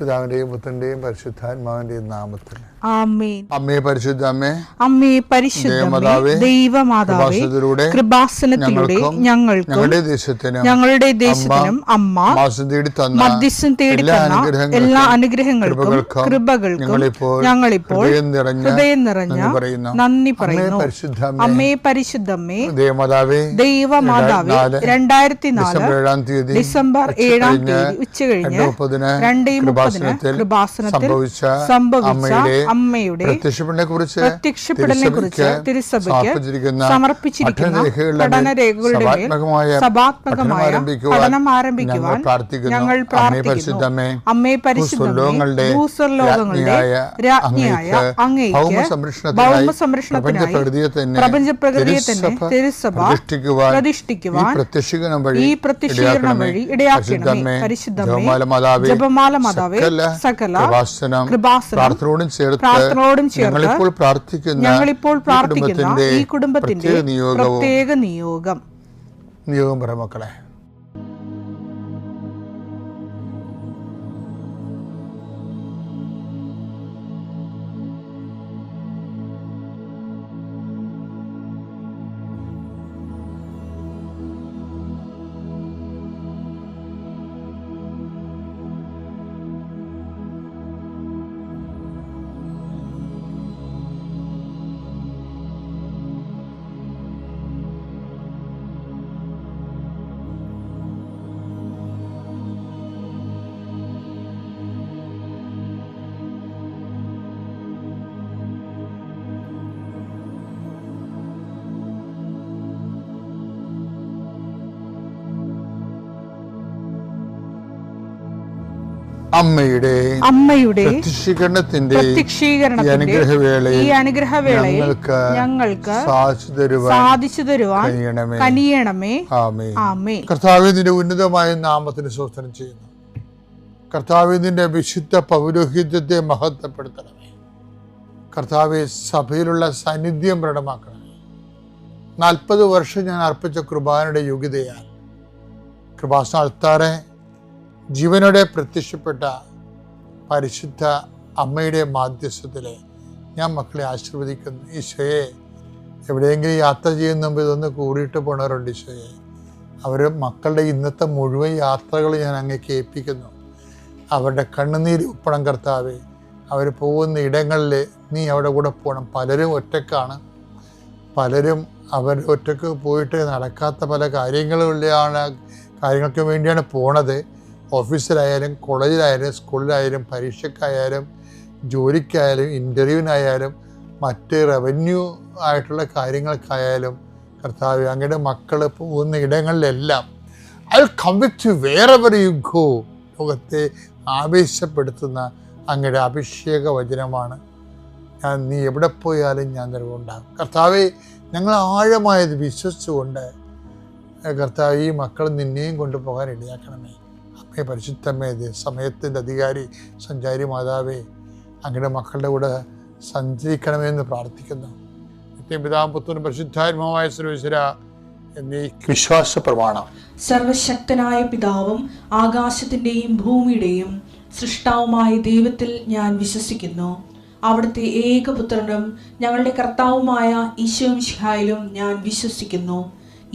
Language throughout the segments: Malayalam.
പിതാവിന്റെയും പുത്രന്റെയും പരിശുദ്ധാത്മാവിന്റെയും നാമത്തിൽ ആമേൻ. അമ്മേ പരിശുദ്ധ അമ്മേ, അമ്മേ പരിശുദ്ധമേ, ദൈവമാതാവേ, കൃപാസനത്തിലൂടെ ഞങ്ങൾക്കും ഞങ്ങളുടെ ദേശത്തിനും അമ്മ മധ്യസ്ഥം തേടി തന്ന എല്ലാ അനുഗ്രഹങ്ങൾക്കും കൃപകൾക്കും ഞങ്ങളിപ്പോൾ ഹൃദയം നിറഞ്ഞ നന്ദി പറയുന്നു. അമ്മേ പരിശുദ്ധമേ, ദൈവമാതാവേ, 2004 ഡിസംബർ 7 ഉച്ചകഴിഞ്ഞ് 2:30 കൃപാസനത്തിൽ സംഭവിച്ച അമ്മയുടെ പ്രത്യക്ഷപ്പെടലിനെക്കുറിച്ച് തിരുസഭയ്ക്ക് സമർപ്പിച്ചിരിക്കുന്ന പഠനരേഖകളുടെ സഭാത്മകമായ പഠനം ആരംഭിക്കുവാൻ ഞങ്ങൾ പ്രാർത്ഥിക്കുന്നു. അമ്മേ പരിശുദ്ധമേ, ഭൂസ്വർലോകങ്ങളുടെ രാജ്ഞിയായ അങ്ങേയ്ക്ക് ഭൗമസംരക്ഷണത്തിനായി പ്രപഞ്ചപ്രകൃതിയെ തന്നെ തിരുസഭ പ്രതിഷ്ഠിക്കുവാൻ ഈ പ്രത്യക്ഷീകരണം വഴി ഇടയാക്കണമേ. പരിശുദ്ധമേ, ജപമാല മാതാവേ, സകല കൃപാസനം പ്രാർത്ഥനയോടും ചേർത്ത് ഞങ്ങളിപ്പോൾ പ്രാർത്ഥിക്കുന്ന ഈ കുടുംബത്തിന്റെ പ്രത്യേക നിയോഗം പറ മക്കളെ. അമ്മയുടെ പ്രത്യക്ഷീകരണത്തിന്റെ ഈ അനുഗ്രഹവേളയിൽ ഞങ്ങൾക്ക് സാധിച്ചു തരുവാൻ കനിയണമേ. ആമേൻ. കർത്താവേ, നിന്റെ ഉന്നതമായ നാമത്തിന് സ്തോത്രം ചെയ്യുന്നു. കർത്താവേ, നിന്റെ വിശുദ്ധ പൗരോഹിത്യത്തെ മഹത്വപ്പെടുത്തണമേ. കർത്താവേ, സഭയിലുള്ള സാന്നിധ്യം പ്രകടമാക്കണമേ. 40 വർഷം ഞാൻ അർപ്പിച്ച കൃപാനയുടെ യോഗ്യതയാൽ കൃപാസന അൾത്താറെ ജീവനോടെ പ്രത്യക്ഷപ്പെട്ട പരിശുദ്ധ അമ്മയുടെ മാധ്യസ്ഥത്തിൽ ഞാൻ മക്കളെ ആശീർവദിക്കുന്നു. ഈശോയെ, എവിടെയെങ്കിലും യാത്ര ചെയ്യുന്ന മുമ്പ് ഇതൊന്ന് കൂടിയിട്ട് പോണവരുണ്ട്. ഈശോയെ, അവർ മക്കളുടെ ഇന്നത്തെ മുഴുവൻ യാത്രകൾ ഞാൻ അങ്ങേക്ക് ഏൽപ്പിക്കുന്നു. അവരുടെ കണ്ണുനീര് ഉപ്പണം കർത്താവേ. അവർ പോകുന്ന ഇടങ്ങളിൽ നീ അവിടെ കൂടെ പോകണം. പലരും ഒറ്റക്കാണ്, പലരും അവർ ഒറ്റക്ക് പോയിട്ട് നടക്കാത്ത പല കാര്യങ്ങൾക്ക് വേണ്ടിയാണ് പോണത്. ഓഫീസിലായാലും കോളേജിലായാലും സ്കൂളിലായാലും പരീക്ഷയ്ക്കായാലും ജോലിക്കായാലും ഇൻ്റർവ്യൂവിനായാലും മറ്റ് റവന്യൂ ആയിട്ടുള്ള കാര്യങ്ങൾക്കായാലും കർത്താവ് അങ്ങയുടെ മക്കൾ പോകുന്ന ഇടങ്ങളിലെല്ലാം I come with you wherever you go. ലോകത്തെ ആവേശപ്പെടുത്തുന്ന അങ്ങയുടെ അഭിഷേക വചനമാണ്. നീ എവിടെ പോയാലും ഞാൻ നിലവുണ്ടാകും. കർത്താവെ, ഞങ്ങൾ ആഴമായത് വിശ്വസിച്ചുകൊണ്ട് കർത്താവ് ഈ മക്കൾ നിന്നെയും കൊണ്ടുപോകാൻ ഇടയാക്കണമേ. അമ്മേ പരിശുദ്ധമേ, സമയത്തിൻ്റെ അധികാരി സഞ്ചാരി മാതാവേ, അങ്ങയുടെ മക്കളുടെ കൂടെ സഞ്ചരിക്കണമെന്ന് പ്രാർത്ഥിക്കുന്നു. പിതാവും പുത്രനും പരിശുദ്ധാത്മാവായ സർവ്വേശ്വര എന്നീ വിശ്വാസ പ്രമാണം. സർവശക്തനായ പിതാവും ആകാശത്തിൻ്റെയും ഭൂമിയുടെയും സൃഷ്ടാവുമായ ദൈവത്തിൽ ഞാൻ വിശ്വസിക്കുന്നു. അവിടുത്തെ ഏകപുത്രനും ഞങ്ങളുടെ കർത്താവുമായ ഈശോ മിശിഹായിലും ഞാൻ വിശ്വസിക്കുന്നു.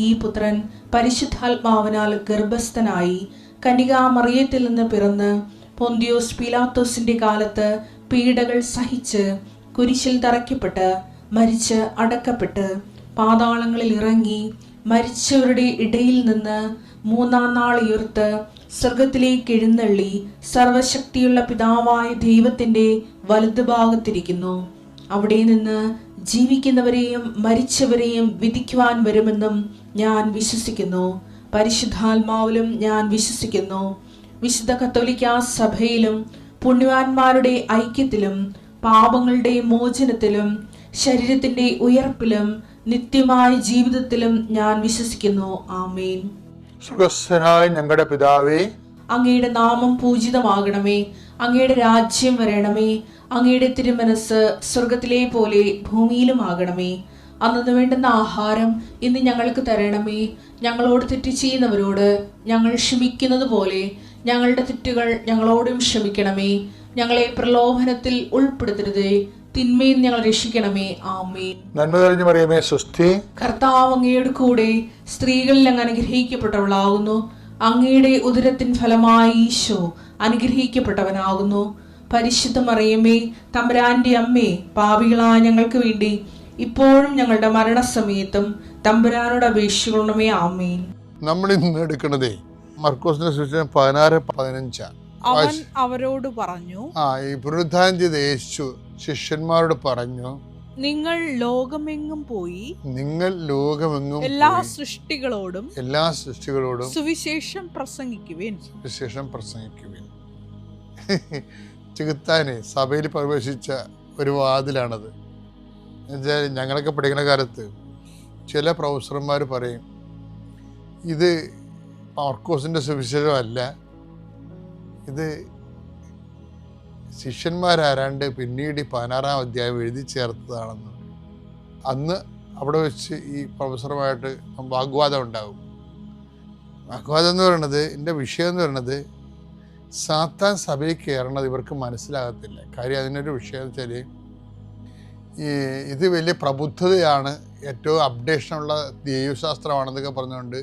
ഈ പുത്രൻ പരിശുദ്ധാത്മാവിനാൽ ഗർഭസ്ഥനായി കന്യകാമറിയത്തിൽ നിന്ന് പിറന്ന് പൊന്തിയോസ് പീലാത്തോസിന്റെ കാലത്ത് പീഡകൾ സഹിച്ച് കുരിശിൽ തറയ്ക്കപ്പെട്ട് മരിച്ച് അടക്കപ്പെട്ട് പാതാളങ്ങളിൽ ഇറങ്ങി മരിച്ചവരുടെ ഇടയിൽ നിന്ന് 3-ാം നാൾ ഉയർത്ത് സ്വർഗത്തിലേക്ക് എഴുന്നള്ളി സർവശക്തിയുള്ള പിതാവായ ദൈവത്തിന്റെ വലതുഭാഗത്തിരിക്കുന്നു. അവിടെ നിന്ന് ജീവിക്കുന്നവരെയും മരിച്ചവരെയും വിധിക്കുവാൻ വരുമെന്നും ഞാൻ വിശ്വസിക്കുന്നു. പരിശുദ്ധാത്മാവിലും ഞാൻ വിശ്വസിക്കുന്നു. വിശുദ്ധ കത്തോലിക്കാ സഭയിലും പുണ്യവാന്മാരുടെ ഐക്യത്തിലും പാപങ്ങളുടെ മോചനത്തിലും ശരീരത്തിന്റെ ഉയർപ്പിലും നിത്യമായ ജീവിതത്തിലും ഞാൻ വിശ്വസിക്കുന്നു. ആമേൻ. സുഖസ്ഥനായ ഞങ്ങളുടെ പിതാവേ, അങ്ങയുടെ നാമം പൂജിതമാകണമേ. അങ്ങയുടെ രാജ്യം വരണമേ. അങ്ങയുടെ തിരുമനസ് സ്വർഗത്തിലെ പോലെ ഭൂമിയിലും ആകണമേ. അന്നു വേണ്ടുന്ന ആഹാരം ഇന്ന് ഞങ്ങൾക്ക് തരണമേ. ഞങ്ങളോട് തെറ്റ് ചെയ്യുന്നവരോട് ഞങ്ങൾ ക്ഷമിക്കുന്നത് പോലെ ഞങ്ങളുടെ തെറ്റുകൾ ഞങ്ങളോടും ക്ഷമിക്കണമേ. ഞങ്ങളെ പ്രലോഭനത്തിൽ ഉൾപ്പെടുത്തരുതേ, തിന്മയിൽ ഞങ്ങൾ രക്ഷിക്കണമേ. ആമേൻ. നന്മ തെളിഞ്ഞു മറിയമേ, സ്വസ്തി. കർത്താവ് അങ്ങയുടെ കൂടെ സ്ത്രീകളിൽ അങ്ങ് അനുഗ്രഹിക്കപ്പെട്ടവളാകുന്നു. അങ്ങയുടെ ഉദരത്തിൻ ഫലമായി ഈശോ അനുഗ്രഹിക്കപ്പെട്ടവനാകുന്നു. പരിശുദ്ധ മറിയമേ, തമ്പുരാന്റെ അമ്മേ, പാപികളായ ഞങ്ങൾക്ക് വേണ്ടി ഇപ്പോഴും ഞങ്ങളുടെ മരണസമയത്തും തമ്പുരാനോട് അപേക്ഷിക്കണമേ. ആമേൻ. നമ്മൾ ഇന്ന് എടുക്കുന്നത് മർക്കോസിന്റെ സുവിശേഷം 16:15. അവൻ അവരോട് പറഞ്ഞു, ഈ പുനരുത്ഥാനം ചെയ്ത യേശു ശിഷ്യന്മാരോട് പറഞ്ഞു, നിങ്ങൾ ലോകമെങ്ങും പോയി എല്ലാ സൃഷ്ടികളോടും സുവിശേഷം പ്രസംഗിക്കുവിൻ. ചെകുത്താനെ സഭയിൽ പ്രവേശിച്ച ഒരു വാതിലാണത്. എന്നുവെച്ചാൽ ഞങ്ങളൊക്കെ പഠിക്കുന്ന കാലത്ത് ചില പ്രൊഫസർമാർ പറയും, ഇത് മർക്കോസിൻ്റെ സുവിശേഷമല്ല, ഇത് ശിഷ്യന്മാരാരാണ്ട് പിന്നീട് 16-ാം അധ്യായം എഴുതി ചേർത്തതാണെന്ന്. അന്ന് അവിടെ വെച്ച് ഈ പ്രൊഫസറുമായിട്ട് വാഗ്വാദം ഉണ്ടാകും. വാഗ്വാദം എന്ന് പറയുന്നത്, എൻ്റെ വിഷയം എന്ന് പറയുന്നത്, സാത്താൻ സഭയിൽ കയറണത് ഇവർക്ക് മനസ്സിലാകത്തില്ല. കാര്യം അതിനൊരു വിഷയം എന്ന് വെച്ചാൽ, ഇത് വലിയ പ്രബുദ്ധതയാണ്, ഏറ്റവും അപ്ഡേഷനുള്ള ദൈവശാസ്ത്രമാണെന്നൊക്കെ പറഞ്ഞുകൊണ്ട്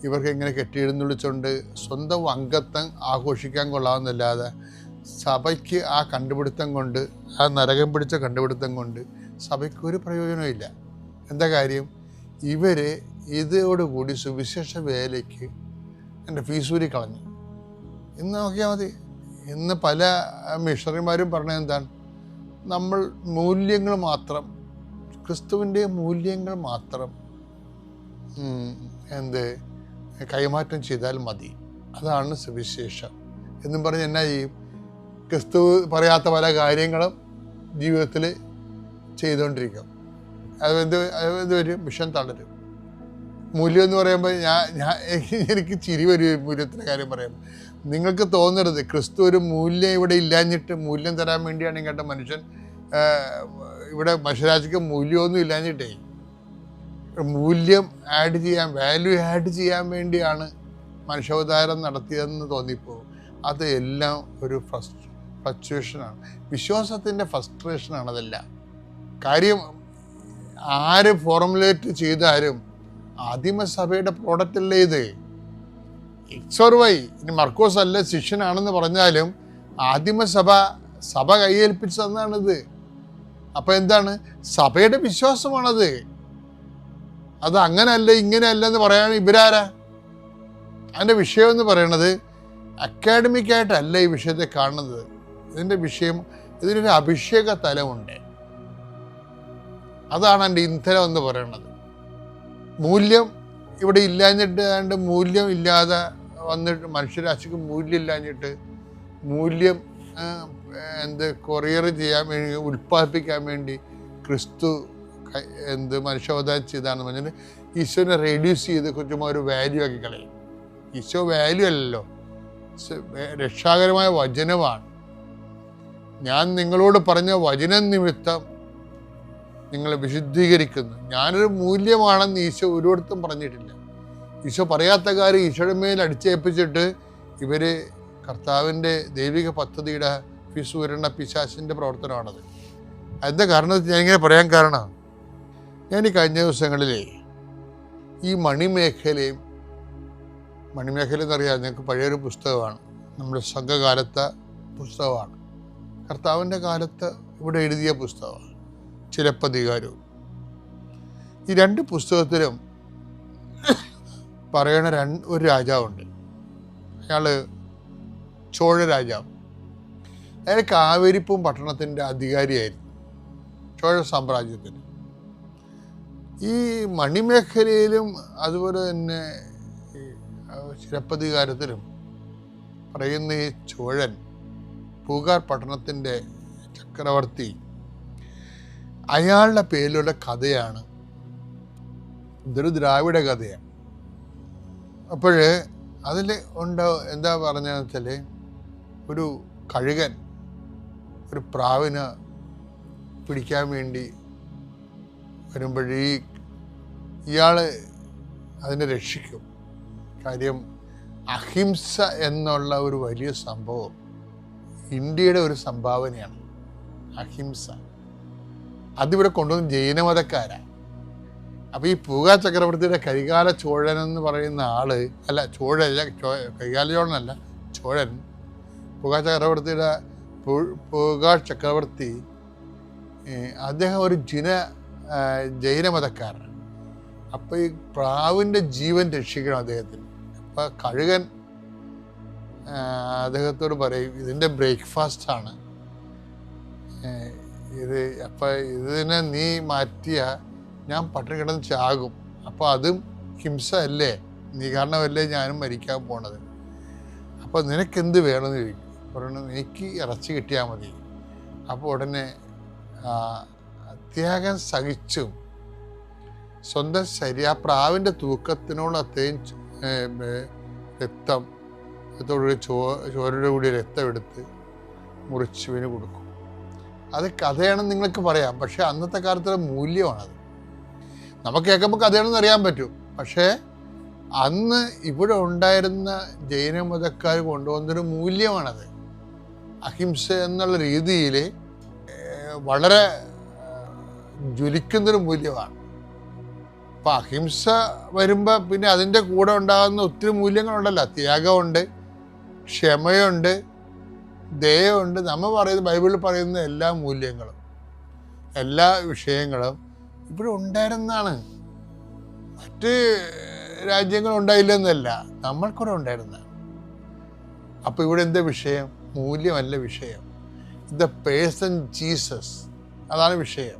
ഇവർക്ക് ഇങ്ങനെ കെട്ടിയെഴുന്നള്ളിച്ചുകൊണ്ട് സ്വന്തം അംഗത്വം ആഘോഷിക്കാൻ കൊള്ളാമെന്നല്ലാതെ സഭയ്ക്ക് ആ കണ്ടുപിടുത്തം കൊണ്ട്, ആ നരകം പിടിച്ച കണ്ടുപിടുത്തം കൊണ്ട് സഭയ്ക്ക് ഒരു പ്രയോജനമില്ല. എന്താ കാര്യം? ഇവർ ഇതോടുകൂടി സുവിശേഷ വേലയ്ക്ക് എൻ്റെ ഫീസൂരി കളഞ്ഞു. ഇന്ന് നോക്കിയാൽ മതി, ഇന്ന് പല മിഷണറിമാരും പറഞ്ഞത് എന്താണ്, നമ്മൾ മൂല്യങ്ങൾ മാത്രം, ക്രിസ്തുവിൻ്റെ മൂല്യങ്ങൾ മാത്രം കൈമാറ്റം ചെയ്താൽ മതി, അതാണ് സുവിശേഷം എന്നും പറഞ്ഞ് എന്നാ ചെയ്യും? ക്രിസ്തു പറയാത്ത പല കാര്യങ്ങളും ജീവിതത്തിൽ ചെയ്തുകൊണ്ടിരിക്കും. അത് വരും, മിഷൻ തളരും. മൂല്യം എന്ന് പറയുമ്പോൾ എനിക്ക് ചിരി വരും മൂല്യത്തിൻ്റെ കാര്യം പറയുമ്പോൾ. നിങ്ങൾക്ക് തോന്നരുത് ക്രിസ്തു ഒരു മൂല്യം ഇവിടെ ഇല്ലാഞ്ഞിട്ട്, മൂല്യം തരാൻ വേണ്ടിയാണ് ഇങ്ങോട്ട് മനുഷ്യൻ ഇവിടെ മനുഷ്യരാശിക്ക് മൂല്യമൊന്നും ഇല്ലാഞ്ഞിട്ടേ, മൂല്യം ആഡ് ചെയ്യാൻ, വാല്യൂ ആഡ് ചെയ്യാൻ വേണ്ടിയാണ് മനുഷ്യാവതാരം നടത്തിയതെന്ന് തോന്നിപ്പോകും. അത് എല്ലാം ഒരു ഫ്ലക്ച്വേഷനാണ്, വിശ്വാസത്തിൻ്റെ ഫ്രസ്ട്രേഷനാണ് അതെല്ലാം. കാര്യം ആര് ഫോർമുലേറ്റ് ചെയ്താലും ആദിമസഭയുടെ പ്രോഡക്റ്റ് അല്ലേ ഇത്. എക്സോർവൈ ഇനി മർക്കോസ് അല്ല ശിഷ്യനാണെന്ന് പറഞ്ഞാലും സഭ കൈയേൽപ്പിച്ചതെന്നാണിത്. അപ്പം എന്താണ്? സഭയുടെ വിശ്വാസമാണത്. അത് അങ്ങനെയല്ല ഇങ്ങനെയല്ല എന്ന് പറയാൻ ഇവരാരാ? അതിൻ്റെ വിഷയം എന്ന് പറയണത് അക്കാഡമിക്കായിട്ടല്ല ഈ വിഷയത്തെ കാണുന്നത്. ഇതിൻ്റെ വിഷയം, ഇതിനൊരു അഭിഷേക തലമുണ്ട്. അതാണ് എൻ്റെ ഇന്ധനം എന്ന് പറയുന്നത്. മൂല്യം ഇവിടെ ഇല്ലാഞ്ഞിട്ട്, മൂല്യം ഇല്ലാതെ വന്നിട്ട് മനുഷ്യരാശിക്ക് മൂല്യം ഇല്ലാഞ്ഞിട്ട്, മൂല്യം കൊറിയർ ചെയ്യാൻ വേണ്ടി, ഉൽപ്പാദിപ്പിക്കാൻ വേണ്ടി ക്രിസ്തു മനുഷ്യാവതാരം ചെയ്താണെന്ന് പറഞ്ഞാൽ ഈശോനെ റെഡ്യൂസ് ചെയ്ത് ചുമ്മാ ഒരു വാല്യൂ ആക്കി കളയും. ഈശോ വാല്യൂ അല്ലല്ലോ, രക്ഷാകരമായ വചനമാണ്. ഞാൻ നിങ്ങളോട് പറഞ്ഞ വചനം നിമിത്തം നിങ്ങളെ വിശുദ്ധീകരിക്കുന്നു. ഞാനൊരു മൂല്യമാണെന്ന് ഈശോ ഒരിടത്തും പറഞ്ഞിട്ടില്ല. ഈശോ പറയാത്ത കാര്യം ഈശോയുടെ മേൽ അടിച്ചേൽപ്പിച്ചിട്ട് ഇവർ കർത്താവിൻ്റെ ദൈവിക പദ്ധതിയുടെ ഫിസൂരണ പിശാചിൻ്റെ പ്രവർത്തനമാണത്. അതിൻ്റെ കാരണം ഞാനിങ്ങനെ പറയാൻ കാരണം, ഞാൻ ഈ കഴിഞ്ഞ ദിവസങ്ങളിലെ ഈ മണിമേഖല എന്നറിയാം, ഞങ്ങൾക്ക് പഴയൊരു പുസ്തകമാണ്, നമ്മുടെ സംഘകാലത്തെ പുസ്തകമാണ്, കർത്താവിൻ്റെ കാലത്ത് ഇവിടെ എഴുതിയ പുസ്തകമാണ്, ചിലപ്പതികാരവും. ഈ രണ്ട് പുസ്തകത്തിലും പറയണ ഒരു രാജാവുണ്ട്. അയാൾ ചോഴ രാജാവ്. അയാൾ കാവേരിപ്പും പട്ടണത്തിൻ്റെ അധികാരിയായിരുന്നു, ചോഴ സാമ്രാജ്യത്തിന്. ഈ മണിമേഖലയിലും അതുപോലെ തന്നെ ചിലപ്പതികാരത്തിലും പറയുന്ന ഈ ചോഴൻ, പൂകാർ പട്ടണത്തിൻ്റെ ചക്രവർത്തി, അയാളുടെ പേരിലുള്ള കഥയാണ്. ഇതൊരു ദ്രാവിഡ കഥയാണ്. അപ്പോൾ അതിൽ എന്താ പറഞ്ഞതെന്ന് വെച്ചാൽ, ഒരു കഴുകൻ ഒരു പ്രാവിനെ പിടിക്കാൻ വേണ്ടി വരുമ്പോഴേ ഇയാൾ അതിനെ രക്ഷിക്കും. കാര്യം അഹിംസ എന്നുള്ള ഒരു വലിയ സംഭവം ഇന്ത്യയുടെ ഒരു സംഭാവനയാണ്. അഹിംസ അതിവിടെ കൊണ്ടുവന്ന് ജൈനമതക്കാരാണ്. അപ്പോൾ ഈ പൂകാ ചക്രവർത്തിയുടെ കരികാല ചോഴൻ എന്ന് പറയുന്ന ആള്, അല്ല ചോഴല്ല, കരികാല ചോഴനല്ല, ചോഴൻ, പൂകാ ചക്രവർത്തി അദ്ദേഹം ഒരു ജൈനമതക്കാരനാണ്. അപ്പോൾ ഈ പ്രാവിൻ്റെ ജീവൻ രക്ഷിക്കണം അദ്ദേഹത്തിന്. അപ്പോൾ കഴുകൻ അദ്ദേഹത്തോട് പറയും, ഇതിൻ്റെ ബ്രേക്ക്ഫാസ്റ്റാണ് ഇത്, അപ്പം ഇതിനെ നീ മാറ്റിയ ഞാൻ പട്ടിണി കിടന്ന് ചാകും, അപ്പോൾ അതും ഹിംസ അല്ലേ, നീ കാരണമല്ലേ ഞാനും മരിക്കാൻ പോണത്, അപ്പോൾ നിനക്കെന്ത് വേണമെന്ന് ചോദിക്കും. പറയണം എനിക്ക് ഇറച്ചി കിട്ടിയാൽ മതി. അപ്പോൾ ഉടനെ ത്യാഗം സഹിച്ചും സ്വന്തം ആ പ്രാവിൻ്റെ തൂക്കത്തിനോട് അത്രയും രക്തത്തോടുകൂടി ചോരയുടെ കൂടി രക്തം എടുത്ത് മുറിച്ചുവിന് കൊടുക്കും. അത് കഥയാണെന്ന് നിങ്ങൾക്ക് പറയാം, പക്ഷെ അന്നത്തെ കാലത്തുള്ള മൂല്യമാണത്. നമുക്ക് കേൾക്കുമ്പോൾ കഥയാണെന്ന് അറിയാൻ പറ്റും, പക്ഷേ അന്ന് ഇവിടെ ഉണ്ടായിരുന്ന ജൈനമതക്കാർ കൊണ്ടുവന്നൊരു മൂല്യമാണത്. അഹിംസ എന്നുള്ള രീതിയിൽ വളരെ ജ്വലിക്കുന്നൊരു മൂല്യമാണ്. അപ്പം അഹിംസ വരുമ്പോൾ പിന്നെ അതിൻ്റെ കൂടെ ഉണ്ടാകുന്ന ഒത്തിരി മൂല്യങ്ങളുണ്ടല്ലോ. ത്യാഗമുണ്ട്, ക്ഷമയുണ്ട്, ദയയുണ്ട്. നമ്മൾ പറയുന്ന ബൈബിളിൽ പറയുന്ന എല്ലാ മൂല്യങ്ങളും, എല്ലാ വിഷയങ്ങളും ഇവിടെ ഉണ്ടായിരുന്നതാണ്. മറ്റ് രാജ്യങ്ങളുണ്ടായില്ലെന്നല്ല, നമ്മൾക്കൂടെ ഉണ്ടായിരുന്നതാണ്. അപ്പോൾ ഇവിടെ എന്താ വിഷയം? മൂല്യമല്ല വിഷയം, ദ പേഴ്സൺ ജീസസ്, അതാണ് വിഷയം.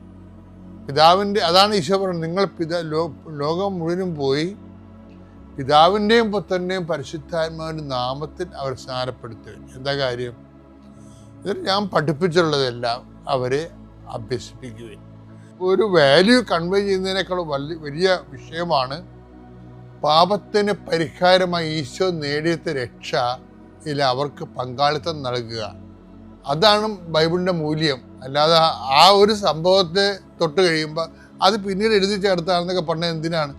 പിതാവിൻ്റെ, അതാണ് ഈശോ പറയുന്നത്, നിങ്ങൾ ലോകം മുഴുവനും പോയി പിതാവിൻ്റെയും പുത്രൻ്റെയും പരിശുദ്ധാത്മാവിൻ്റെ നാമത്തിൽ അവർ സ്നാനപ്പെടുത്തുകയും. എന്താ കാര്യം? ഇത് ഞാൻ പഠിപ്പിച്ചിട്ടുള്ളതെല്ലാം അവരെ അഭ്യസിപ്പിക്കുകയും. ഒരു വാല്യൂ കൺവേ ചെയ്യുന്നതിനേക്കാൾ വലിയ വിഷയമാണ് പാപത്തിന് പരിഹാരമായി ഈശോ നേടിയ രക്ഷ ഇതിൽ അവർക്ക് പങ്കാളിത്തം നൽകുക. അതാണ് ബൈബിളിൻ്റെ മൂല്യം. അല്ലാതെ ആ ഒരു സംഭവത്തെ തൊട്ട് കഴിയുമ്പോൾ അത് പിന്നീട് എഴുതി ചേർത്താണെന്നൊക്കെ പറഞ്ഞാൽ എന്തിനാണ്?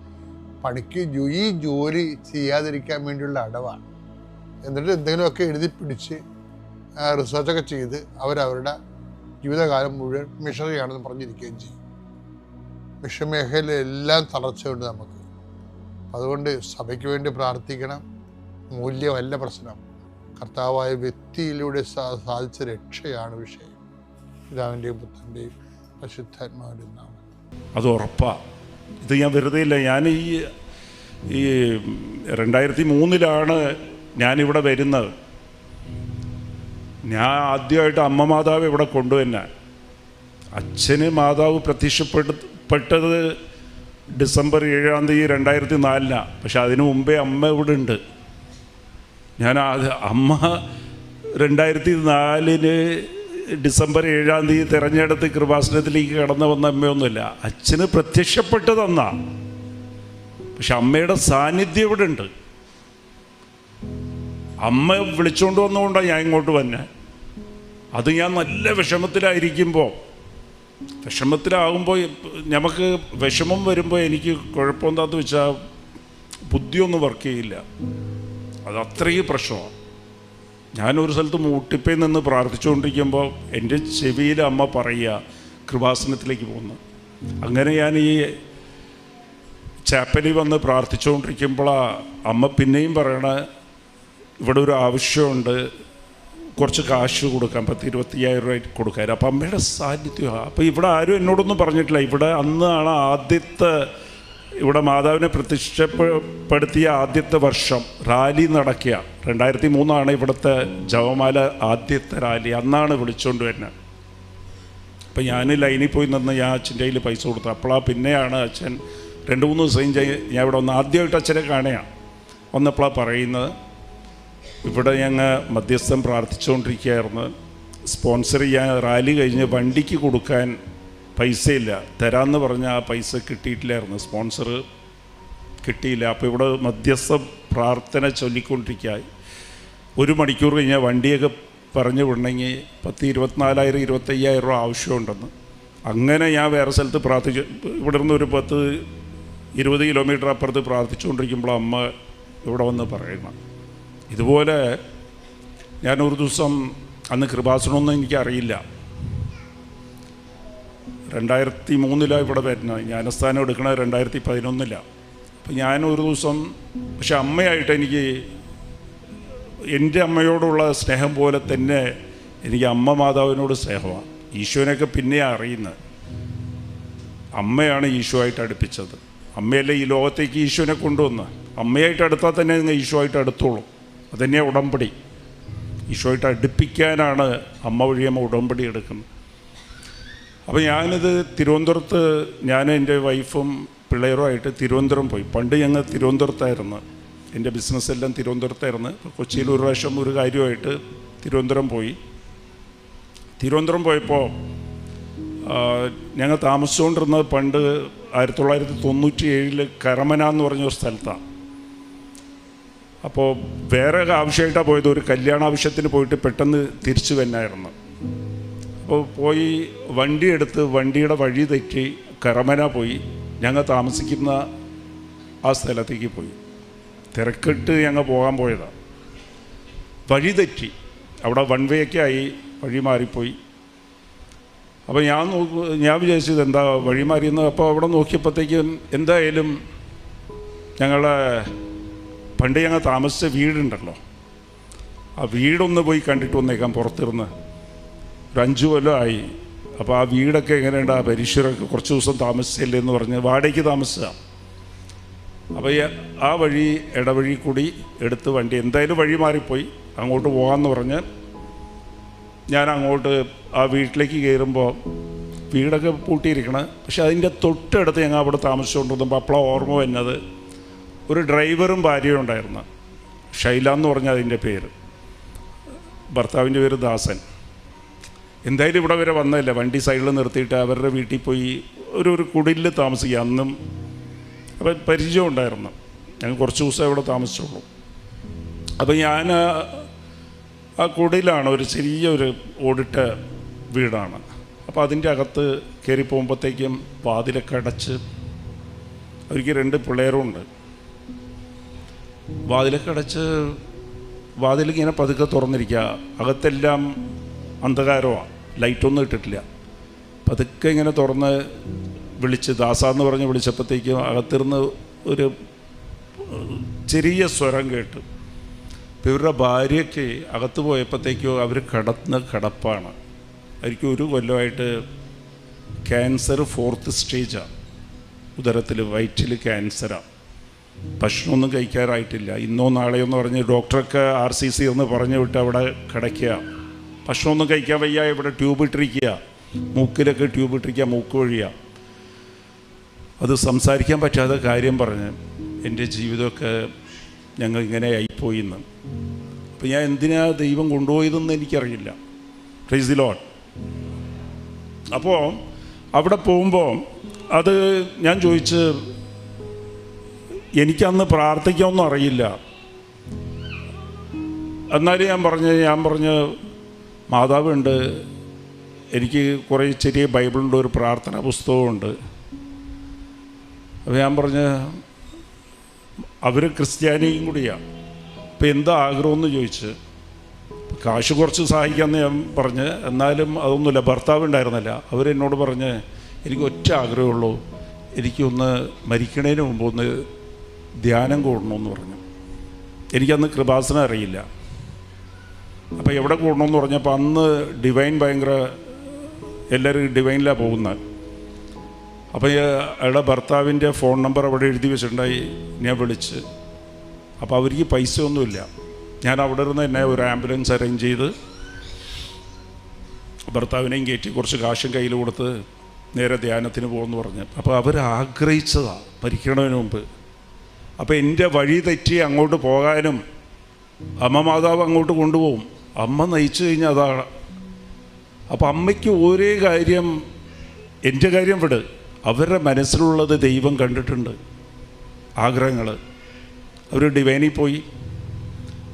പണിക്ക് ഈ ജോലി ചെയ്യാതിരിക്കാൻ വേണ്ടിയുള്ള അടവാണ്. എന്നിട്ട് എന്തെങ്കിലുമൊക്കെ എഴുതി പിടിച്ച് റിസർച്ചൊക്കെ ചെയ്ത് അവരവരുടെ ജീവിതകാലം മുഴുവൻ മിഷണറിയാണെന്ന് പറഞ്ഞിരിക്കുകയും ചെയ്യും. മിഷൻ മേഖലയിലെല്ലാം തളർച്ചയുണ്ട് നമുക്ക്. അതുകൊണ്ട് സഭയ്ക്ക് വേണ്ടി പ്രാർത്ഥിക്കണം. മൂല്യമല്ല പ്രശ്നം, കർത്താവായ വ്യക്തിയിലൂടെ സാധിച്ച രക്ഷയാണ് വിഷയം. പിതാവിൻ്റെയും പുത്രൻ്റെയും പരിശുദ്ധാത്മാവിൻ്റെ നാമം. അത് ഉറപ്പാണ്. ഇത് ഞാൻ വെറുതെ ഇല്ല. ഞാൻ ഈ 2003 ഞാനിവിടെ വരുന്നത്. ഞാൻ ആദ്യമായിട്ട് അമ്മ മാതാവ് ഇവിടെ കൊണ്ടുവന്നെ. അച്ഛന് മാതാവ് പ്രത്യക്ഷപ്പെട്ടത് ഡിസംബർ 7 2004. പക്ഷെ അതിനു മുമ്പേ അമ്മ ഇവിടെ ഉണ്ട്. ഞാൻ അമ്മ 2004 ഡിസംബർ 7 തിരഞ്ഞെടുത്ത് കൃപാസനത്തിലേക്ക് കടന്നു വന്ന അമ്മയൊന്നുമില്ല. അച്ഛന് പ്രത്യക്ഷപ്പെട്ടതെന്നാ. പക്ഷെ അമ്മയുടെ സാന്നിധ്യം ഇവിടെ ഉണ്ട്. അമ്മ വിളിച്ചുകൊണ്ട് വന്നുകൊണ്ടാണ് ഞാൻ ഇങ്ങോട്ട് വന്നെ. അത് ഞാൻ നല്ല വിഷമത്തിലാകുമ്പോൾ നമുക്ക് വിഷമം വരുമ്പോൾ എനിക്ക് കുഴപ്പമെന്താണെന്ന് വെച്ചാൽ ബുദ്ധിയൊന്നും വർക്ക് ചെയ്യില്ല. അത് അത്രയും പ്രശ്നമാണ്. ഞാനൊരു സ്ഥലത്ത് മൂട്ടിപ്പയിൽ നിന്ന് പ്രാർത്ഥിച്ചുകൊണ്ടിരിക്കുമ്പോൾ എൻ്റെ ചെവിയിൽ അമ്മ പറയുക കൃപാസനത്തിലേക്ക് പോകുന്നു. അങ്ങനെ ഞാൻ ഈ ചാപ്പലിൽ വന്ന് പ്രാർത്ഥിച്ചുകൊണ്ടിരിക്കുമ്പോഴാണ് അമ്മ പിന്നെയും പറയണ, ഇവിടെ ഒരു ആവശ്യമുണ്ട്, കുറച്ച് കാശ് കൊടുക്കാം, 10,000-20,000 രൂപ കൊടുക്കാൻ. അപ്പം അമ്മയുടെ സാന്നിധ്യമാണ്. അപ്പോൾ ഇവിടെ ആരും എന്നോടൊന്നും പറഞ്ഞിട്ടില്ല. ഇവിടെ അന്നാണ് ഇവിടെ മാതാവിനെ പ്രത്യക്ഷപ്പെടുത്തിയ ആദ്യത്തെ വർഷം റാലി നടക്കുക. 2003 ഇവിടുത്തെ ജപമാല ആദ്യത്തെ റാലി. അന്നാണ് വിളിച്ചുകൊണ്ട് വരുന്നത്. അപ്പം ഞാൻ ലൈനിൽ പോയി നിന്ന് ഞാൻ അച്ഛൻ്റെ കയ്യിൽ പൈസ കൊടുത്തു. അപ്പോഴാണ് പിന്നെയാണ് അച്ഛൻ 2-3 ദിവസം ഞാൻ ഇവിടെ വന്ന് ആദ്യമായിട്ട് അച്ഛനെ കാണുകയാണ്. വന്നപ്പോഴാണ് പറയുന്നത്, ഇവിടെ ഞങ്ങൾ മധ്യസ്ഥം പ്രാർത്ഥിച്ചുകൊണ്ടിരിക്കുകയായിരുന്നു. സ്പോൺസർ ചെയ്യാൻ റാലി കഴിഞ്ഞ് വണ്ടിക്ക് കൊടുക്കാൻ പൈസയില്ല, തരാമെന്ന് പറഞ്ഞാൽ ആ പൈസ കിട്ടിയിട്ടില്ലായിരുന്നു, സ്പോൺസർ കിട്ടിയില്ല. അപ്പോൾ ഇവിടെ മധ്യസ്ഥ പ്രാർത്ഥന ചൊല്ലിക്കൊണ്ടിരിക്കുക. 1 മണിക്കൂർ കഴിഞ്ഞാൽ വണ്ടിയൊക്കെ പറഞ്ഞു വിടണമെങ്കിൽ 24,000-25,000 രൂപ ആവശ്യമുണ്ടെന്ന്. അങ്ങനെ ഞാൻ വേറെ സ്ഥലത്ത് ഇവിടെ നിന്ന് ഒരു 10-20 കിലോമീറ്റർ അപ്പുറത്ത് പ്രാർത്ഥിച്ചുകൊണ്ടിരിക്കുമ്പോൾ അമ്മ ഇവിടെ വന്ന് പറയണം, ഇതുപോലെ ഞാനൊരു ദിവസം, അന്ന് കൃപാസനമൊന്നും എനിക്കറിയില്ല, 2003 ഇവിടെ വരുന്നത്, ജ്ഞാനസ്ഥാനം എടുക്കണത് 2011. അപ്പം ഞാനൊരു ദിവസം, പക്ഷെ അമ്മയായിട്ട് എനിക്ക് എൻ്റെ അമ്മയോടുള്ള സ്നേഹം പോലെ തന്നെ എനിക്ക് അമ്മ മാതാവിനോട് സ്നേഹമാണ്. ഈശോനെയൊക്കെ പിന്നെയാണ് അറിയുന്നത്. അമ്മയാണ് ഈശോ ആയിട്ട് അടുപ്പിച്ചത്. അമ്മയല്ലേ ഈ ലോകത്തേക്ക് ഈശോനെ കൊണ്ടുവന്ന്. അമ്മയായിട്ട് അടുത്താൽ തന്നെ നിങ്ങൾ ഈശോ ആയിട്ട് അടുത്തോളൂ. അതുതന്നെയാണ് ഉടമ്പടി. ഈശോ ആയിട്ട് അടുപ്പിക്കാനാണ് അമ്മ വഴിയമ്മ ഉടമ്പടി എടുക്കുന്നത്. അപ്പോൾ ഞാനിത് തിരുവനന്തപുരത്ത്, ഞാൻ എൻ്റെ വൈഫും പിള്ളേരുമായിട്ട് തിരുവനന്തപുരം പോയി. പണ്ട് ഞങ്ങൾ തിരുവനന്തപുരത്തായിരുന്നു, എൻ്റെ ബിസിനസ്സെല്ലാം തിരുവനന്തപുരത്തായിരുന്നു. കൊച്ചിയിൽ ഒരു പ്രാവശ്യം ഒരു കാര്യമായിട്ട് തിരുവനന്തപുരം പോയി. തിരുവനന്തപുരം പോയപ്പോൾ ഞങ്ങൾ താമസിച്ചുകൊണ്ടിരുന്നത് പണ്ട് 1997 കരമന എന്ന് പറഞ്ഞൊരു സ്ഥലത്താണ്. അപ്പോൾ വേറെ ആവശ്യമായിട്ടാണ് പോയത്, ഒരു കല്യാണ ആവശ്യത്തിന് പോയിട്ട് പെട്ടെന്ന് തിരിച്ചു വന്നായിരുന്നു. അപ്പോൾ പോയി വണ്ടി എടുത്ത് വണ്ടിയുടെ വഴി തെറ്റി കരമന പോയി. ഞങ്ങൾ താമസിക്കുന്ന ആ സ്ഥലത്തേക്ക് പോയി. തിരക്കിട്ട് ഞങ്ങൾ പോകാൻ പോയതാണ്. വഴി തെറ്റി, അവിടെ വൺ വേ ഒക്കെ ആയി, വഴി മാറിപ്പോയി. അപ്പോൾ ഞാൻ വിചാരിച്ചത് എന്താ വഴി മാറിയെന്ന്. അപ്പോൾ അവിടെ നോക്കിയപ്പോഴത്തേക്കും എന്തായാലും ഞങ്ങളെ പണ്ട് ഞങ്ങൾ താമസിച്ച വീടുണ്ടല്ലോ, ആ വീടൊന്ന് പോയി കണ്ടിട്ട് വന്നേക്കാം. പുറത്തിരുന്ന് ഒരു 5 കൊല്ലമായി. അപ്പോൾ ആ വീടൊക്കെ എങ്ങനെയുണ്ട്, ആ പരിശീലനമൊക്കെ കുറച്ച് ദിവസം താമസിച്ചില്ലേ എന്ന് പറഞ്ഞ് വാടകയ്ക്ക് താമസിച്ചാണ്. അപ്പോൾ ആ വഴി ഇടവഴി കൂടി എടുത്ത് വണ്ടി, എന്തായാലും വഴി മാറിപ്പോയി, അങ്ങോട്ട് പോകാമെന്ന് പറഞ്ഞ് ഞാൻ അങ്ങോട്ട് ആ വീട്ടിലേക്ക് കയറുമ്പോൾ വീടൊക്കെ പൂട്ടിയിരിക്കണം. പക്ഷെ അതിൻ്റെ തൊട്ടടുത്ത് ഞങ്ങൾ അവിടെ താമസിച്ചുകൊണ്ടിരുന്നപ്പോൾ അപ്പോഴാണ് ഓർമ്മ വരുന്നത്, ഒരു ഡ്രൈവറും ഭാര്യയും ഉണ്ടായിരുന്നു. ഷൈല എന്ന് പറഞ്ഞാൽ അതിൻ്റെ പേര്, ഭർത്താവിൻ്റെ പേര് ദാസൻ. എന്തായാലും ഇവിടെ വരെ വന്നതല്ല, വണ്ടി സൈഡിൽ നിർത്തിയിട്ട് അവരുടെ വീട്ടിൽ പോയി ഒരു കുടിലിൽ താമസിക്കുക. അന്നും അപ്പം പരിചയം ഉണ്ടായിരുന്നു. ഞങ്ങൾ കുറച്ച് ദിവസം ഇവിടെ താമസിച്ചുള്ളൂ. അപ്പം ഞാൻ ആ കുടിലാണ്, ഒരു ചെറിയൊരു ഓടിട്ട വീടാണ്. അപ്പോൾ അതിൻ്റെ അകത്ത് കയറി പോകുമ്പോഴത്തേക്കും വാതിലൊക്കെ അടച്ച്, അവർക്ക് 2 പിള്ളേരുണ്ട്. വാതിലൊക്കെ അടച്ച്, വാതിലിങ്ങനെ പതുക്കെ തുറന്നിരിക്കുക. അകത്തെല്ലാം അന്ധകാരമാണ്, ലൈറ്റൊന്നും ഇട്ടിട്ടില്ല. പതുക്കെ ഇങ്ങനെ തുറന്ന് വിളിച്ച് ദാസാന്ന് പറഞ്ഞ് വിളിച്ചപ്പോഴത്തേക്കും അകത്തിരുന്ന് ഒരു ചെറിയ സ്വരം കേട്ടു. അപ്പോൾ ഇവരുടെ ഭാര്യയ്ക്ക് അകത്ത് പോയപ്പോഴത്തേക്കും അവർ കിടപ്പാണ്. അവർക്ക് 1 കൊല്ലമായിട്ട് ക്യാൻസർ 4th സ്റ്റേജാണ്. ഉദരത്തിൽ, വയറ്റിൽ ക്യാൻസറാണ്. ഭക്ഷണമൊന്നും കഴിക്കാറായിട്ടില്ല. ഇന്നോ നാളെയോ എന്ന് പറഞ്ഞ് ഡോക്ടറൊക്കെ RCC എന്ന് പറഞ്ഞു വിട്ട് അവിടെ കിടക്കുക. ഭക്ഷണമൊന്നും കഴിക്കാൻ വയ്യ. ഇവിടെ ട്യൂബ് ഇട്ടിരിക്കുക, മൂക്കിലൊക്കെ ട്യൂബ് ഇട്ടിരിക്കുക, മൂക്ക് വഴിയാണ്. അത് സംസാരിക്കാൻ പറ്റാത്ത കാര്യം പറഞ്ഞ് എൻ്റെ ജീവിതമൊക്കെ ഞങ്ങൾ ഇങ്ങനെ ആയിപ്പോയി എന്ന്. അപ്പോൾ ഞാൻ എന്തിനാ ദൈവം കൊണ്ടുപോയതെന്ന് എനിക്കറിയില്ല. Praise the Lord. അപ്പോൾ അവിടെ പോകുമ്പോൾ അത് ഞാൻ ചോദിച്ച്, എനിക്കന്ന് പ്രാർത്ഥിക്കാനൊന്നും അറിയില്ല. എന്നാലും ഞാൻ പറഞ്ഞ് മാതാവുണ്ട്, എനിക്ക് കുറേ ചെറിയ ബൈബിളിൻ്റെ ഒരു പ്രാർത്ഥന പുസ്തകമുണ്ട്. അപ്പോൾ ഞാൻ പറഞ്ഞ്, അവർ ക്രിസ്ത്യാനിയും കൂടിയാണ്, അപ്പോൾ എന്താ ആഗ്രഹമെന്ന് ചോദിച്ച്. കാശ് കുറച്ച് സഹായിക്കാമെന്ന് ഞാൻ പറഞ്ഞ്. എന്നാലും അതൊന്നുമില്ല, ഭർത്താവ് ഉണ്ടായിരുന്നില്ല. അവരെന്നോട് പറഞ്ഞ്, എനിക്ക് ഒറ്റ ആഗ്രഹമുള്ളൂ, എനിക്കൊന്ന് മരിക്കണതിന് മുമ്പ് ഒന്ന് ധ്യാനം കൂടണമെന്ന് പറഞ്ഞു. എനിക്കന്ന് കൃപാസനം അറിയില്ല. അപ്പോൾ എവിടെ കൂടണമെന്ന് പറഞ്ഞപ്പോൾ അന്ന് ഡിവൈൻ ഭയങ്കര, എല്ലാവരും ഡിവൈനിലാണ് പോകുന്നത്. അപ്പോൾ അയാളുടെ ഭർത്താവിൻ്റെ ഫോൺ നമ്പർ അവിടെ എഴുതി വെച്ചിട്ടുണ്ടായി. ഞാൻ വിളിച്ച്, അപ്പോൾ അവർക്ക് പൈസ ഒന്നുമില്ല. ഞാൻ അവിടെ ഇരുന്ന് എന്നെ ഒരു ആംബുലൻസ് അറേഞ്ച് ചെയ്ത് ഭർത്താവിനെയും കയറ്റി കുറച്ച് കാശും കയ്യിൽ കൊടുത്ത് നേരെ ധ്യാനത്തിന് പോകുമെന്ന് പറഞ്ഞ്. അപ്പോൾ അവർ ആഗ്രഹിച്ചതാണ് മരിക്കണതിന് മുമ്പ്. അപ്പോൾ എൻ്റെ വഴി തെറ്റി അങ്ങോട്ട് പോകാനും അമ്മ മാതാവ് അങ്ങോട്ട് കൊണ്ടുപോകും. അമ്മ നയിച്ചു കഴിഞ്ഞാൽ അതാണ്. അപ്പോൾ അമ്മയ്ക്ക് ഒരേ കാര്യം, എൻ്റെ കാര്യം വിട്, അവരുടെ മനസ്സിലുള്ളത് ദൈവം കണ്ടിട്ടുണ്ട്, ആഗ്രഹങ്ങൾ. അവർ ഡിവൈനിൽ പോയി.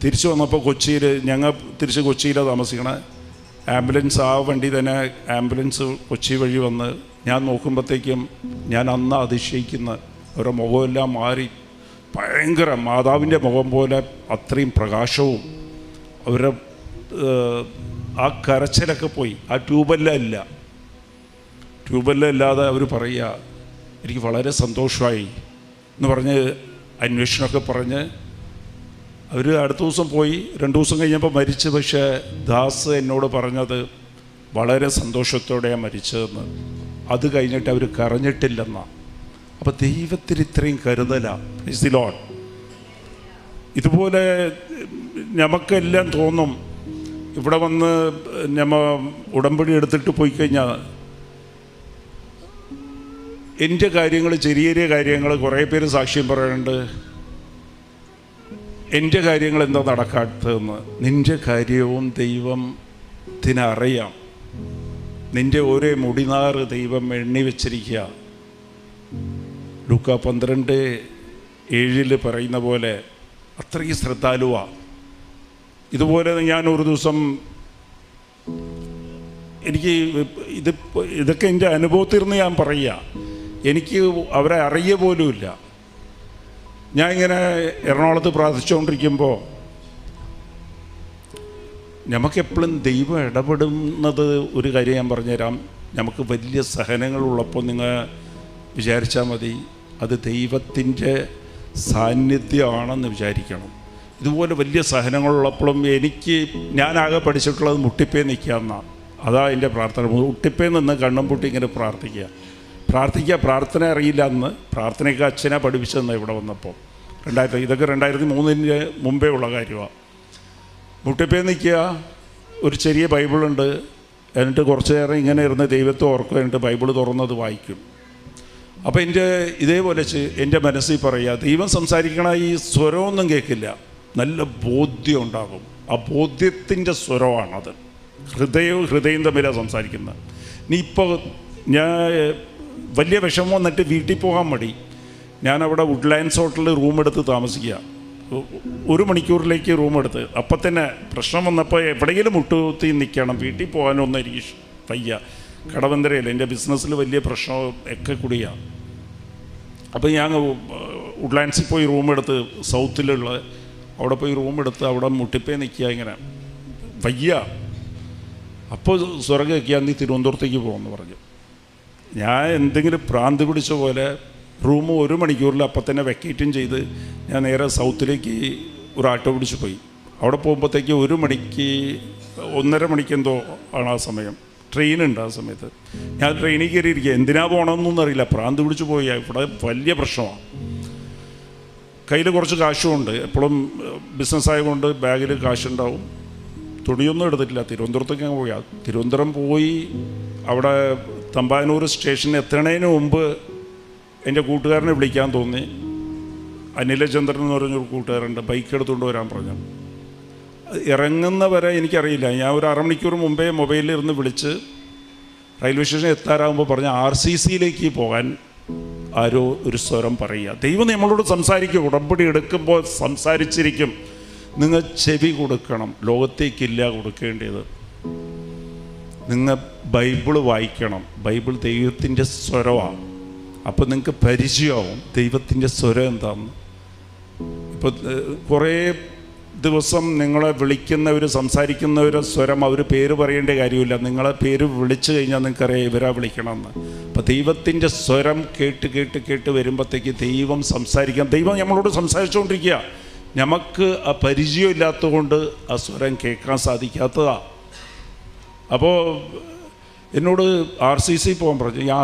തിരിച്ചു വന്നപ്പോൾ കൊച്ചിയിൽ, ഞങ്ങൾ തിരിച്ച് കൊച്ചിയിലാണ് താമസിക്കണേ. ആംബുലൻസ്, ആ വണ്ടി തന്നെ ആംബുലൻസ് കൊച്ചി വഴി വന്ന് ഞാൻ നോക്കുമ്പോഴത്തേക്കും ഞാൻ അന്ന് അതിശയിക്കുന്ന അവരുടെ മുഖമെല്ലാം മാറി ഭയങ്കര മാതാവിൻ്റെ മുഖം പോലെ അത്രയും പ്രകാശവും. അവരുടെ ആ കരച്ചിലൊക്കെ പോയി. ആ ട്യൂബെല്ലല്ലാതെ അവർ പറയുക എനിക്ക് വളരെ സന്തോഷമായി എന്ന് പറഞ്ഞ് അന്വേഷണമൊക്കെ പറഞ്ഞ് അവർ അടുത്ത ദിവസം പോയി. 2 ദിവസം കഴിഞ്ഞപ്പോൾ മരിച്ചു. പക്ഷേ ദാസ് എന്നോട് പറഞ്ഞത് വളരെ സന്തോഷത്തോടെയാണ് മരിച്ചതെന്ന്. അത് കഴിഞ്ഞിട്ട് അവർ കരഞ്ഞിട്ടില്ലെന്നാണ്. അപ്പോൾ ദൈവത്തിന് ഇത്രയും കരുതലാണ്. Praise the Lord. ഇതുപോലെ നമുക്കെല്ലാം തോന്നും ഇവിടെ വന്ന് ഉടമ്പടി എടുത്തിട്ട് പോയി കഴിഞ്ഞാൽ എൻ്റെ കാര്യങ്ങൾ, ചെറിയ കാര്യങ്ങൾ കുറേ പേര് സാക്ഷ്യം പറയുന്നുണ്ട്, എൻ്റെ കാര്യങ്ങൾ എന്താ നടക്കാത്തതെന്ന്. നിൻ്റെ കാര്യവും ദൈവത്തിനറിയാം. നിൻ്റെ ഓരോ മുടിനാറ് ദൈവം എണ്ണി വെച്ചിരിക്കുക. ലൂക്കാ 12:7 പറയുന്ന പോലെ അത്രയും ശ്രദ്ധാലുവാണ്. ഇതുപോലെ ഞാൻ ഒരു ദിവസം, എനിക്ക് ഇതൊക്കെ എൻ്റെ അനുഭവത്തിൽ നിന്ന് ഞാൻ പറയുക, എനിക്ക് അവരെ അറിയ പോലുമില്ല. ഞാൻ ഇങ്ങനെ എറണാകുളത്ത് പ്രാർത്ഥിച്ചുകൊണ്ടിരിക്കുമ്പോൾ നമുക്കെപ്പോഴും ദൈവം ഇടപെടുന്നത് ഒരു കാര്യം ഞാൻ പറഞ്ഞുതരാം. നമുക്ക് വലിയ സഹനങ്ങളുള്ളപ്പോൾ നിങ്ങൾ വിചാരിച്ചാൽ മതി അത് ദൈവത്തിൻ്റെ സാന്നിധ്യമാണെന്ന് വിചാരിക്കണം. ഇതുപോലെ വലിയ സഹനങ്ങളുള്ളപ്പോഴും ഞാനാകെ പഠിച്ചിട്ടുള്ളത് മുട്ടിപ്പേ നിൽക്കുക എന്നാണ്. അതാ എൻ്റെ പ്രാർത്ഥന. മുട്ടിപ്പേ നിന്ന് കണ്ണും പൂട്ടി ഇങ്ങനെ പ്രാർത്ഥന അറിയില്ല എന്ന്. പ്രാർത്ഥനയൊക്കെ അച്ഛനെ പഠിപ്പിച്ചതെന്ന് ഇവിടെ വന്നപ്പോൾ. ഇതൊക്കെ 2003 മുമ്പേ ഉള്ള കാര്യമാണ്. മുട്ടിപ്പേ നിൽക്കുക, ഒരു ചെറിയ ബൈബിളുണ്ട്, എന്നിട്ട് കുറച്ച് നേരം ഇങ്ങനെ ഇരുന്ന് ദൈവത്തെ ഓർക്കുക, എന്നിട്ട് ബൈബിൾ തുറന്നത് വായിക്കും. അപ്പോൾ ഇതേപോലെ എൻ്റെ മനസ്സിൽ പറയുക, ദൈവം സംസാരിക്കണ ഈ സ്വരമൊന്നും കേൾക്കില്ല, നല്ല ബോധ്യം ഉണ്ടാകും. ആ ബോധ്യത്തിൻ്റെ സ്വരമാണത്. ഹൃദയം തമ്മിലാണ് സംസാരിക്കുന്നത്. ഇപ്പോൾ ഞാൻ വലിയ വിഷമം വന്നിട്ട് വീട്ടിൽ പോകാൻ മടി. ഞാനവിടെ വുഡ്ലാൻഡ്സ് ഹോട്ടലിൽ റൂമെടുത്ത് താമസിക്കുക. 1 മണിക്കൂറിലേക്ക് റൂമെടുത്ത്. അപ്പം തന്നെ പ്രശ്നം വന്നപ്പോൾ എവിടെയെങ്കിലും മുട്ടുകുത്തി നിൽക്കണം, വീട്ടിൽ പോകാനൊന്നും എനിക്ക് വയ്യ. കടവന്തരയിൽ എൻ്റെ ബിസിനസ്സിൽ വലിയ പ്രശ്നം ഒക്കെ കൂടിയാണ്. അപ്പോൾ ഞാൻ വുഡ്ലാൻഡ്സിൽ പോയി റൂമെടുത്ത്, സൗത്തിലുള്ള അവിടെ പോയി റൂമെടുത്ത് അവിടെ മുട്ടിപ്പേ നിൽക്കുക, ഇങ്ങനെ വയ്യ. അപ്പോൾ സ്വർഗ്ഗം വയ്ക്കുക, നീ തിരുവനന്തപുരത്തേക്ക് പോകുമെന്ന് പറഞ്ഞു. ഞാൻ എന്തെങ്കിലും ഭ്രാന്തി പിടിച്ച പോലെ റൂം 1 മണിക്കൂറിൽ അപ്പം തന്നെ വെക്കേറ്റും ചെയ്ത് ഞാൻ നേരെ സൗത്തിലേക്ക് ഒരു ആട്ടോ പിടിച്ച് പോയി. അവിടെ പോകുമ്പോഴത്തേക്ക് 1 മണിക്ക് 1.5 മണിക്ക് എന്തോ ആണ് ആ സമയം. ട്രെയിനുണ്ട് ആ സമയത്ത്. ഞാൻ ട്രെയിനിൽ കയറിയിരിക്കുക. എന്തിനാ പോകണമെന്നൊന്നും അറിയില്ല, ഭ്രാന്ത് പിടിച്ച് പോയി. ഇവിടെ വലിയ പ്രശ്നമാണ്. കയ്യിൽ കുറച്ച് കാശുമുണ്ട്, എപ്പോഴും ബിസിനസ് ആയതുകൊണ്ട് ബാഗിൽ കാശുണ്ടാവും. തുണിയൊന്നും എടുത്തിട്ടില്ല. തിരുവനന്തപുരത്തേക്ക് അങ്ങ് പോയി. തിരുവനന്തപുരം പോയി അവിടെ തമ്പാനൂർ സ്റ്റേഷനിൽ എത്തണതിന് മുമ്പ് എൻ്റെ കൂട്ടുകാരനെ വിളിക്കാൻ തോന്നി. അനിലചന്ദ്രൻ എന്ന് പറഞ്ഞൊരു കൂട്ടുകാരുണ്ട്, ബൈക്ക് എടുത്തുകൊണ്ട് വരാൻ പറഞ്ഞു. ഇറങ്ങുന്നവരെ എനിക്കറിയില്ല. ഞാൻ ഒരു 1/2 മണിക്കൂർ മുമ്പേ മൊബൈലിൽ ഇരുന്ന് വിളിച്ച് റെയിൽവേ സ്റ്റേഷൻ എത്താറാകുമ്പോൾ പറഞ്ഞ RCCയിലേക്ക് പോകാൻ ആരോ ഒരു സ്വരം പറയുക. ദൈവം നമ്മളോട് സംസാരിക്കും. ഉടമ്പടി എടുക്കുമ്പോൾ സംസാരിച്ചിരിക്കും. നിങ്ങൾ ചെവി കൊടുക്കണം. ലോകത്തേക്കില്ല കൊടുക്കേണ്ടത്. നിങ്ങൾ ബൈബിൾ വായിക്കണം. ബൈബിൾ ദൈവത്തിൻ്റെ സ്വരമാണ്. അപ്പോൾ നിങ്ങൾക്ക് പരിചയമാവും ദൈവത്തിൻ്റെ സ്വരം എന്താണെന്ന്. ഇപ്പോൾ കുറേ ദിവസം നിങ്ങളെ വിളിക്കുന്നവർ, സംസാരിക്കുന്നവർ സ്വരം, അവർ പേര് പറയേണ്ട കാര്യമില്ല. നിങ്ങളെ പേര് വിളിച്ചു കഴിഞ്ഞാൽ നിങ്ങൾക്കറിയാം ഇവരാ വിളിക്കണമെന്ന്. അപ്പോൾ ദൈവത്തിൻ്റെ സ്വരം കേട്ട് വരുമ്പോഴത്തേക്ക് ദൈവം സംസാരിക്കാം. ദൈവം നമ്മളോട് സംസാരിച്ചുകൊണ്ടിരിക്കുക. നമുക്ക് ആ പരിചയമില്ലാത്തതുകൊണ്ട് ആ സ്വരം കേൾക്കാൻ സാധിക്കാത്തതാണ്. അപ്പോൾ എന്നോട് RCC പോകാൻ പറഞ്ഞു. ഞാൻ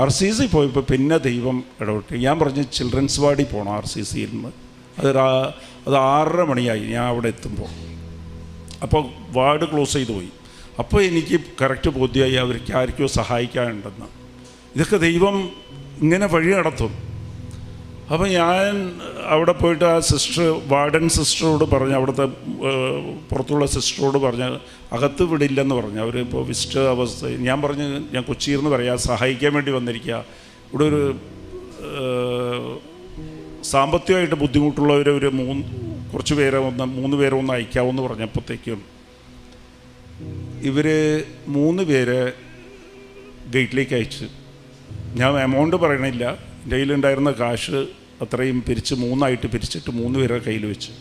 RCC പോയപ്പോൾ പിന്നെ ദൈവം ഇടപെട്ട്. ഞാൻ പറഞ്ഞു ചിൽഡ്രൻസ് വാർഡിൽ പോകണം RCCയിൽ നിന്ന്. അത് 6:30 മണിയായി ഞാൻ അവിടെ എത്തുമ്പോൾ. അപ്പോൾ വാർഡ് ക്ലോസ് ചെയ്ത് പോയി. അപ്പോൾ എനിക്ക് കറക്റ്റ് ബോധ്യമായി അവർക്ക് ആർക്കോ സഹായിക്കാനുണ്ടെന്ന്. ഇതൊക്കെ ദൈവം ഇങ്ങനെ വഴി നടത്തും. അപ്പോൾ ഞാൻ അവിടെ പോയിട്ട് ആ വാർഡൻ സിസ്റ്ററോട് പറഞ്ഞ്, അവിടുത്തെ പുറത്തുള്ള സിസ്റ്ററോട് പറഞ്ഞ് അകത്ത് വിടില്ലെന്ന് പറഞ്ഞു. അവർ ഇപ്പോൾ വിസിറ്റ് അവസ്ഥ. ഞാൻ പറഞ്ഞ് ഞാൻ കൊച്ചിയിൽ നിന്ന് പറയാം, സഹായിക്കാൻ വേണ്ടി വന്നിരിക്കുക. ഇവിടെ ഒരു സാമ്പത്തികമായിട്ട് ബുദ്ധിമുട്ടുള്ളവർ കുറച്ച് പേരെ 3 പേരെ ഒന്ന് അയക്കാമെന്ന് പറഞ്ഞപ്പോഴത്തേക്കും ഇവർ 3 പേരെ ഗേറ്റിലേക്ക് അയച്ച്. ഞാൻ എമൗണ്ട് പറയണില്ല. എൻ്റെ കയ്യിലുണ്ടായിരുന്ന കാശ് അത്രയും പിരിച്ച് 3 പിരിച്ചിട്ട് 3 പേരെ കയ്യിൽ വെച്ച്.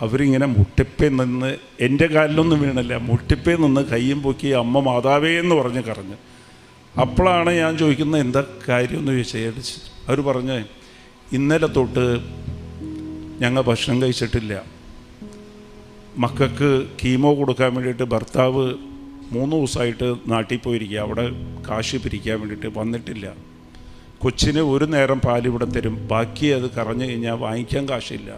അവരിങ്ങനെ മുട്ടിപ്പേ നിന്ന്, എൻ്റെ കാലിലൊന്നും വീണല്ല, മുട്ടിപ്പേ നിന്ന് കയ്യും പൊക്കി അമ്മ മാതാവേ എന്ന് പറഞ്ഞ് കരഞ്ഞു. അപ്പോഴാണ് ഞാൻ ചോദിക്കുന്നത് എന്താ കാര്യമെന്ന് ചോദിച്ചാൽ അവർ പറഞ്ഞ് ഇന്നലെ തൊട്ട് ഞങ്ങൾ ഭക്ഷണം കഴിച്ചിട്ടില്ല. മക്കൾക്ക് കീമോ കൊടുക്കാൻ വേണ്ടിയിട്ട് ഭർത്താവ് 3 ദിവസമായിട്ട് നാട്ടിൽ പോയിരിക്കുക, അവിടെ കാശ് പിരിക്കാൻ വേണ്ടിയിട്ട് വന്നിട്ടില്ല. കൊച്ചിന് ഒരു നേരം പാലിവിടെ തരും, ബാക്കി അത് കറഞ്ഞു കഴിഞ്ഞാൽ വാങ്ങിക്കാൻ കാശില്ല.